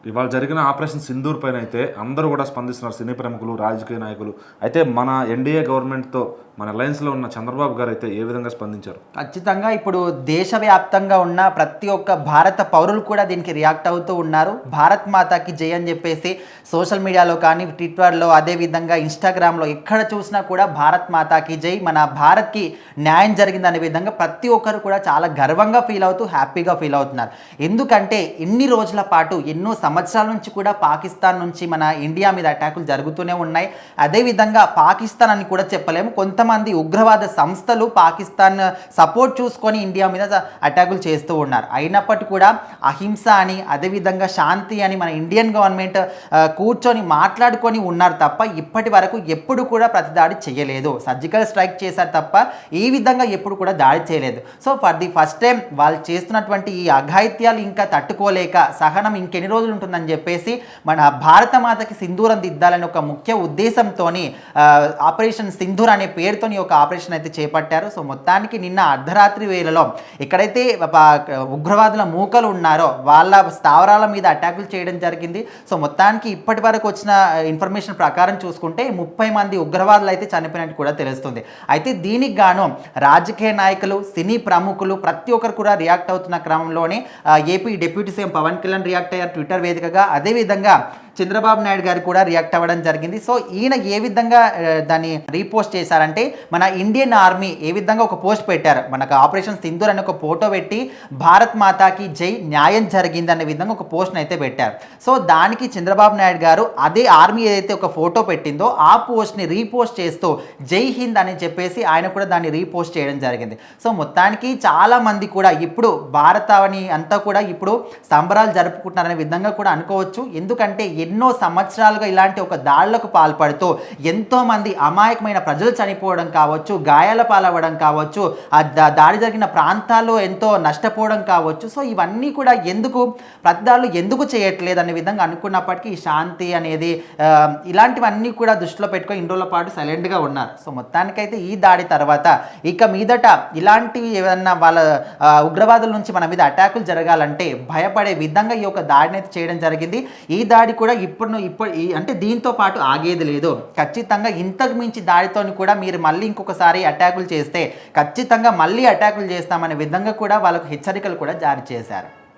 ఇవాళ జరిగిన ఆపరేషన్ సింధూర్ పైన అయితే అందరూ కూడా స్పందిస్తున్నారు, సినీ ప్రముఖులు, రాజకీయ నాయకులు. అయితే మన ఎన్డీఏ గవర్నమెంట్తో మన అలయన్స్లో ఉన్న చంద్రబాబు గారు అయితే ఏ విధంగా స్పందించారు? ఖచ్చితంగా ఇప్పుడు దేశవ్యాప్తంగా ఉన్న ప్రతి ఒక్క భారత పౌరులు కూడా దీనికి రియాక్ట్ అవుతూ ఉన్నారు. భారత్ మాతాకి జై అని చెప్పేసి సోషల్ మీడియాలో కానీ, ట్విట్టర్లో, అదేవిధంగా ఇన్స్టాగ్రామ్లో ఎక్కడ చూసినా కూడా భారత్ మాతాకి జై, మన భారత్కి న్యాయం జరిగిందనే విధంగా ప్రతి ఒక్కరు కూడా చాలా గర్వంగా ఫీల్ అవుతూ హ్యాపీగా ఫీల్ అవుతున్నారు. ఎందుకంటే ఇన్ని రోజుల పాటు ఎన్నో సంవత్సరాల నుంచి కూడా పాకిస్తాన్ నుంచి మన ఇండియా మీద అటాకులు జరుగుతూనే ఉన్నాయి. అదేవిధంగా పాకిస్తాన్ అని కూడా చెప్పలేము, కొంతమంది ఉగ్రవాద సంస్థలు పాకిస్తాన్ సపోర్ట్ చూసుకొని ఇండియా మీద అటాకులు చేస్తూ ఉన్నారు. అయినప్పటికీ కూడా అహింస అని, అదేవిధంగా శాంతి అని మన ఇండియన్ గవర్నమెంట్ కూర్చొని మాట్లాడుకొని ఉన్నారు తప్ప ఇప్పటి వరకు ఎప్పుడు కూడా ప్రతి దాడి చేయలేదు. సర్జికల్ స్ట్రైక్ చేశారు తప్ప ఈ విధంగా ఎప్పుడు కూడా దాడి చేయలేదు. So for the first time వాళ్ళు చేస్తున్నటువంటి ఈ అఘాయిత్యాలు ఇంకా తట్టుకోలేక సహనం ఇంకెన్ని రోజులు ఉంటుందని చెప్పేసి మన భారత మాతకి సింధూరం దిద్దాలని ఒక ముఖ్య ఉద్దేశంతో ఆపరేషన్ సింధూర్ అనే పేరుతో ఒక ఆపరేషన్ అయితే చేపట్టారు. సో మొత్తానికి నిన్న అర్ధరాత్రి వేళలో ఎక్కడైతే ఉగ్రవాదుల మూకలు ఉన్నారో వాళ్ళ స్థావరాల మీద అటాకులు చేయడం జరిగింది. సో మొత్తానికి ఇప్పటి వరకు వచ్చిన ఇన్ఫర్మేషన్ ప్రకారం చూసుకుంటే 30 మంది ఉగ్రవాదులు అయితే చనిపోయినట్టు కూడా తెలుస్తుంది. అయితే దీనికి గాను రాజకీయ నాయకులు, సినీ ప్రముఖులు ప్రతి ఒక్కరు కూడా రియాక్ట్ అవుతున్న క్రమంలోనే AP deputy CM Pawan Kalyan react అయ్యారు ట్విట్టర్ వేదికగా. అదేవిధంగా చంద్రబాబు నాయుడు గారు కూడా రియాక్ట్ అవ్వడం జరిగింది. సో ఈయన ఏ విధంగా దాన్ని రీపోస్ట్ చేశారంటే, మన ఇండియన్ ఆర్మీ ఏ విధంగా ఒక పోస్ట్ పెట్టారు, మనకు ఆపరేషన్ సింధూర్ అని ఒక ఫోటో పెట్టి భారత్ మాతాకి జై, న్యాయం జరిగింది అనే విధంగా ఒక పోస్ట్ని అయితే పెట్టారు. సో దానికి చంద్రబాబు నాయుడు గారు అదే ఆర్మీ ఏదైతే ఒక ఫోటో పెట్టిందో ఆ పోస్ట్ని రీపోస్ట్ చేస్తూ జై హింద్ అని చెప్పేసి ఆయన కూడా దాన్ని రీపోస్ట్ చేయడం జరిగింది. సో మొత్తానికి చాలా మంది కూడా ఇప్పుడు భారతావని అంతా కూడా ఇప్పుడు సంబరాలు జరుపుకుంటున్నారనే విధంగా కూడా అనుకోవచ్చు. ఎందుకంటే ఎన్నో సంవత్సరాలుగా ఇలాంటి ఒక దాడులకు పాల్పడుతూ ఎంతోమంది అమాయకమైన ప్రజలు చనిపోవడం కావచ్చు, గాయాల పాలవ్వడం కావచ్చు, ఆ దాడి జరిగిన ప్రాంతాల్లో ఎంతో నష్టపోవడం కావచ్చు. సో ఇవన్నీ కూడా ఎందుకు ప్రతిదాడులు ఎందుకు చేయట్లేదు అనే విధంగా అనుకున్నప్పటికీ ఈ శాంతి అనేది ఇలాంటివన్నీ కూడా దృష్టిలో పెట్టుకొని ఇన్ని రోజుల పాటు సైలెంట్గా ఉన్నారు. సో మొత్తానికైతే ఈ దాడి తర్వాత ఇక మీదట ఇలాంటివి ఏదన్నా వాళ్ళ ఉగ్రవాదుల నుంచి మన మీద అటాకులు జరగాలంటే భయపడే విధంగా ఈ యొక్క దాడిని అయితే చేయడం జరిగింది. ఈ దాడి కూడా ఇప్పుడు అంటే దీంతో పాటు ఆగేది లేదు. ఖచ్చితంగా ఇంతకు మించి దాడితో కూడా మీరు మళ్ళీ ఇంకొకసారి అటాకులు చేస్తే ఖచ్చితంగా మళ్ళీ అటాకులు చేస్తామనే విధంగా కూడా వాళ్ళకు హెచ్చరికలు కూడా జారీ చేశారు.